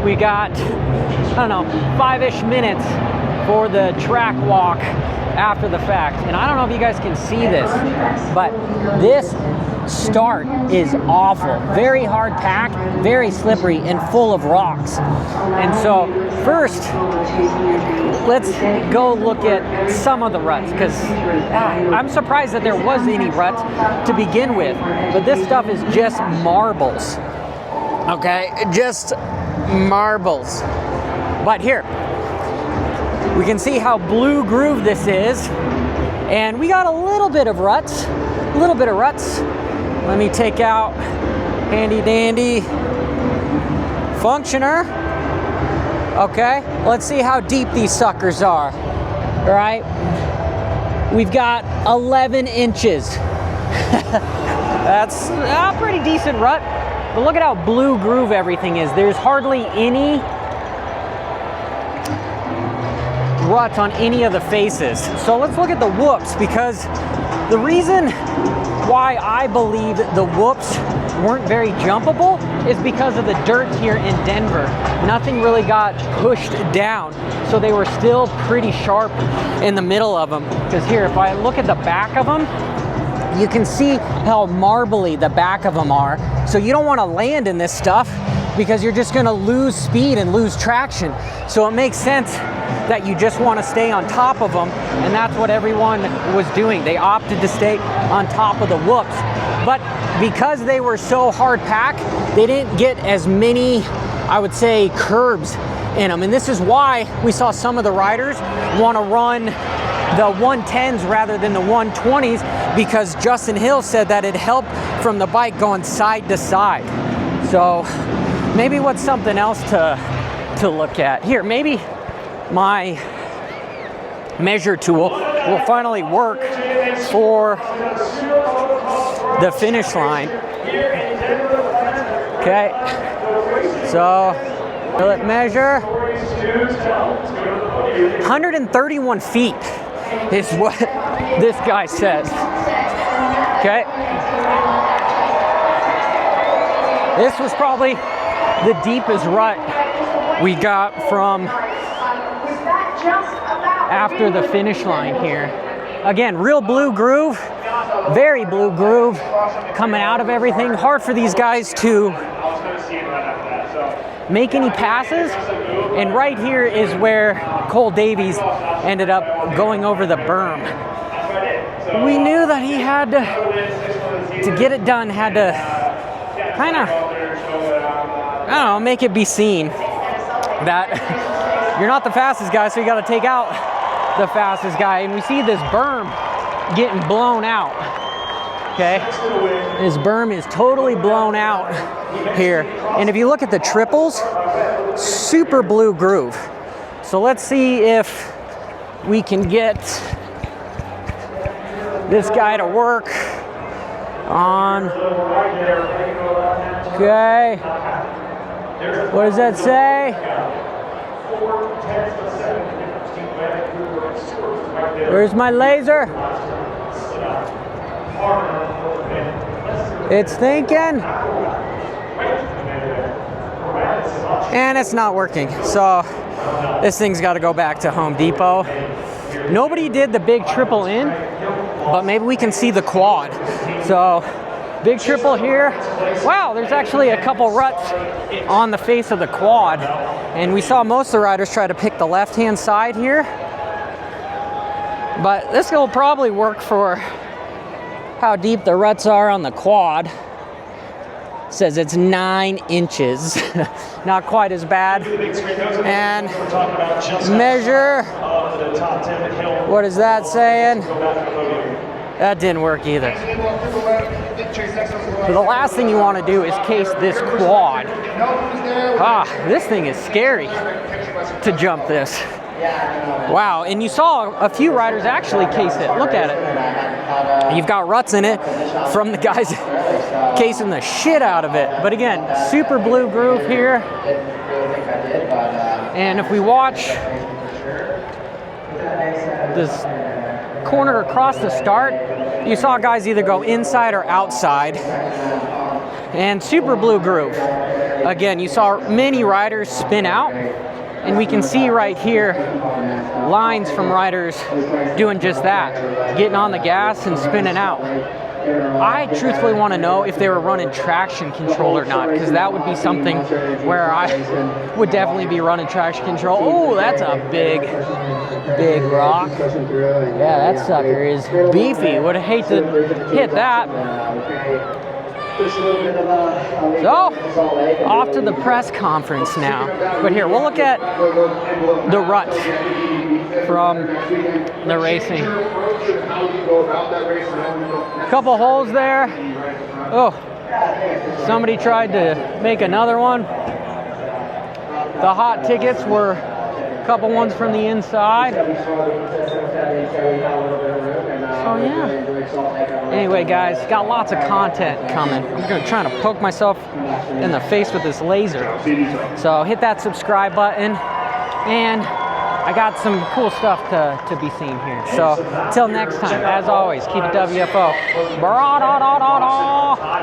We got, I don't know, 5-ish minutes for the track walk after the fact. And I don't know if you guys can see this, but this start is awful. Very hard pack, very slippery, and full of rocks. And so first, let's go look at some of the ruts, because I'm surprised that there was any rut to begin with. But this stuff is just marbles. Okay, just marbles. But here, we can see how blue groove this is. And we got a little bit of ruts, Let me take out handy dandy functioner. Okay, let's see how deep these suckers are. All right, we've got 11 inches. That's a pretty decent rut, but look at how blue groove everything is. There's hardly any ruts on any of the faces. So let's look at the whoops, because the reason why I believe the whoops weren't very jumpable is because of the dirt here in Denver. Nothing really got pushed down, so they were still pretty sharp in the middle of them. Because here, if I look at the back of them, you can see how marbly the back of them are. So you don't want to land in this stuff because you're just going to lose speed and lose traction. So it makes sense that you just want to stay on top of them, and that's what everyone was doing. They opted to stay on top of the whoops. But because they were so hard packed, they didn't get as many, I would say, curbs in them. And this is why we saw some of the riders want to run the 110s rather than the 120s, because Justin Hill said that it helped from the bike going side to side. So maybe what's something else to look at here? Maybe my measure tool will finally work for the finish line. Okay, so let measure 131 feet is what this guy says. Okay, this was probably the deepest rut we got from after the finish line here. Again, real blue groove, very blue groove coming out of everything. Hard for these guys to make any passes. And right here is where Cole Davies ended up going over the berm. We knew that he had to get it done, had to kind of, I don't know, make it be seen that you're not the fastest guy, so you got to take out the fastest guy. And we see this berm getting blown out. Okay, this berm is totally blown out here. And if you look at the triples, super blue groove. So let's see if we can get this guy to work on. Okay, what does that say? Where's my laser? It's thinking. And it's not working. So this thing's got to go back to Home Depot. Nobody did the big triple in, but maybe we can see the quad. So big triple here. Wow, there's actually a couple ruts on the face of the quad. And we saw most of the riders try to pick the left-hand side here. But this will probably work for how deep the ruts are on the quad. It says it's 9 inches. Not quite as bad. And measure. What is that saying? That didn't work either. So the last thing you want to do is case this quad. This thing is scary to jump this. Wow, and you saw a few riders actually case it. Look at it. You've got ruts in it from the guys casing the shit out of it. But again, super blue groove here. And if we watch this corner across the start, you saw guys either go inside or outside. And super blue groove. again, you saw many riders spin out, and we can see right here lines from riders doing just that, getting on the gas and spinning out. I truthfully want to know if they were running traction control or not, because that would be something where I would definitely be running traction control. Oh, that's a big rock. Yeah, that sucker is beefy. Would hate to hit that. So, off to the press conference now. But here, we'll look at the ruts from the racing. Couple holes there. Oh, somebody tried to make another one. The hot tickets were a couple ones from the inside. So yeah. Anyway, guys, got lots of content coming. I'm gonna try to poke myself in the face with this laser. So hit that subscribe button, and I got some cool stuff to be seen here. So till next time, as always, keep it WFO. Bra-da-da-da-da.